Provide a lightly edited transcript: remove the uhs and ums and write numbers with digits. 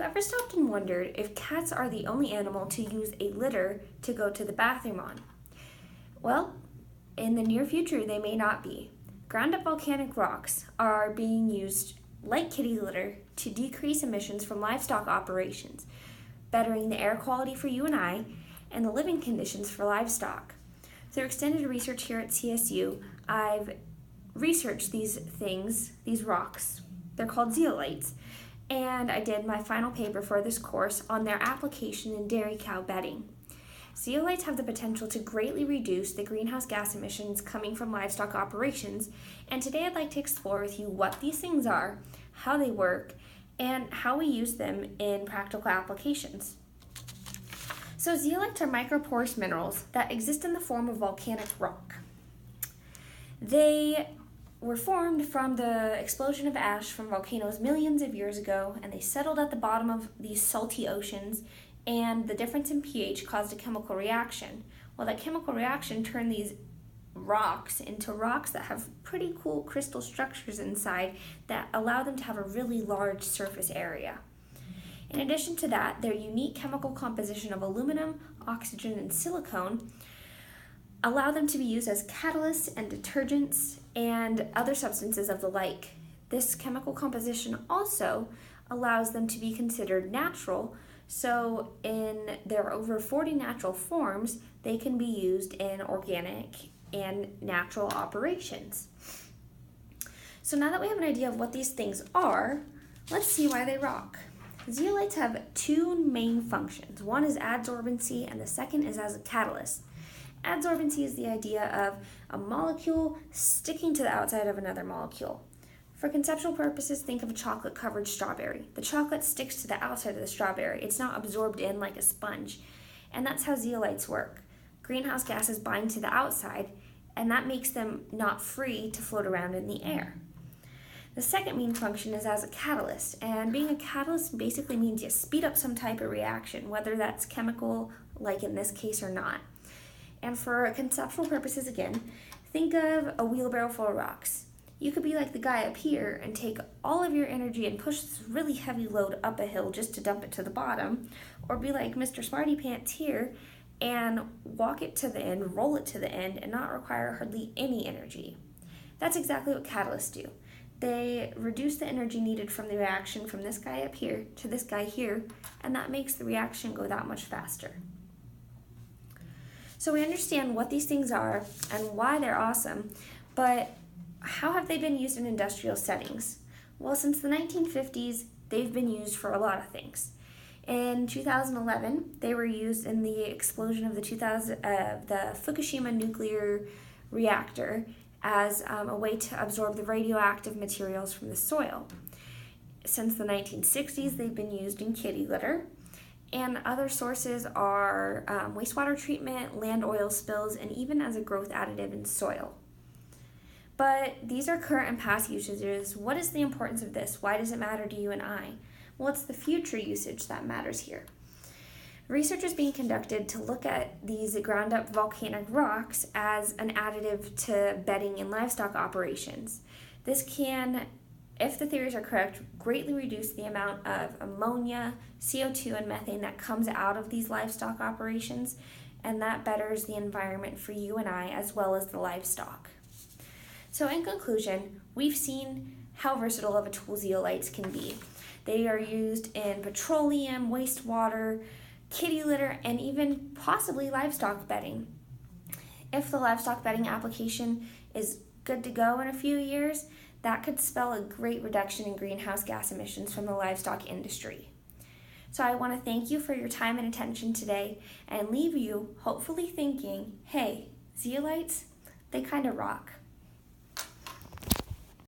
ever stopped and wondered if cats are the only animal to use a litter to go to the bathroom on? Well, in the near future, they may not be. Ground-up volcanic rocks are being used like kitty litter to decrease emissions from livestock operations, bettering the air quality for you and I, and the living conditions for livestock. Through extended research here at CSU, I've researched these rocks. They're called zeolites, and I did my final paper for this course on their application in dairy cow bedding. Zeolites have the potential to greatly reduce the greenhouse gas emissions coming from livestock operations, and today I'd like to explore with you what these things are, how they work, and how we use them in practical applications. So zeolites are microporous minerals that exist in the form of volcanic rock. They were formed from the explosion of ash from volcanoes millions of years ago, and they settled at the bottom of these salty oceans, and the difference in pH caused a chemical reaction. Well, that chemical reaction turned these rocks into rocks that have pretty cool crystal structures inside that allow them to have a really large surface area. In addition to that, their unique chemical composition of aluminum, oxygen, and silicone allow them to be used as catalysts and detergents and other substances of the like. This chemical composition also allows them to be considered natural, so in their over 40 natural forms, they can be used in organic and natural operations. So now that we have an idea of what these things are, let's see why they rock. Zeolites have two main functions. One is adsorbency, and the second is as a catalyst. Adsorbency is the idea of a molecule sticking to the outside of another molecule. For conceptual purposes, think of a chocolate-covered strawberry. The chocolate sticks to the outside of the strawberry. It's not absorbed in like a sponge. And that's how zeolites work. Greenhouse gases bind to the outside, and that makes them not free to float around in the air. The second main function is as a catalyst, and being a catalyst basically means you speed up some type of reaction, whether that's chemical, like in this case, or not. And for conceptual purposes again, think of a wheelbarrow full of rocks. You could be like the guy up here and take all of your energy and push this really heavy load up a hill just to dump it to the bottom, or be like Mr. Smarty Pants here and walk it to the end, roll it to the end, and not require hardly any energy. That's exactly what catalysts do. They reduce the energy needed from the reaction from this guy up here to this guy here, and that makes the reaction go that much faster. So we understand what these things are and why they're awesome, but how have they been used in industrial settings? Well, since the 1950s, they've been used for a lot of things. In 2011, they were used in the explosion of the Fukushima nuclear reactor as a way to absorb the radioactive materials from the soil. Since the 1960s, they've been used in kitty litter, and other sources are wastewater treatment, land oil spills, and even as a growth additive in soil. But these are current and past usages. What is the importance of this? Why does it matter to you and I? Well, it's the future usage that matters here. Research is being conducted to look at these ground-up volcanic rocks as an additive to bedding in livestock operations. This can, if the theories are correct, greatly reduce the amount of ammonia, CO2, and methane that comes out of these livestock operations, and that betters the environment for you and I as well as the livestock. So in conclusion, we've seen how versatile of a tool zeolites can be. They are used in petroleum, wastewater, kitty litter, and even possibly livestock bedding. If the livestock bedding application is good to go in a few years, that could spell a great reduction in greenhouse gas emissions from the livestock industry. So I want to thank you for your time and attention today and leave you hopefully thinking, hey, zeolites, they kind of rock.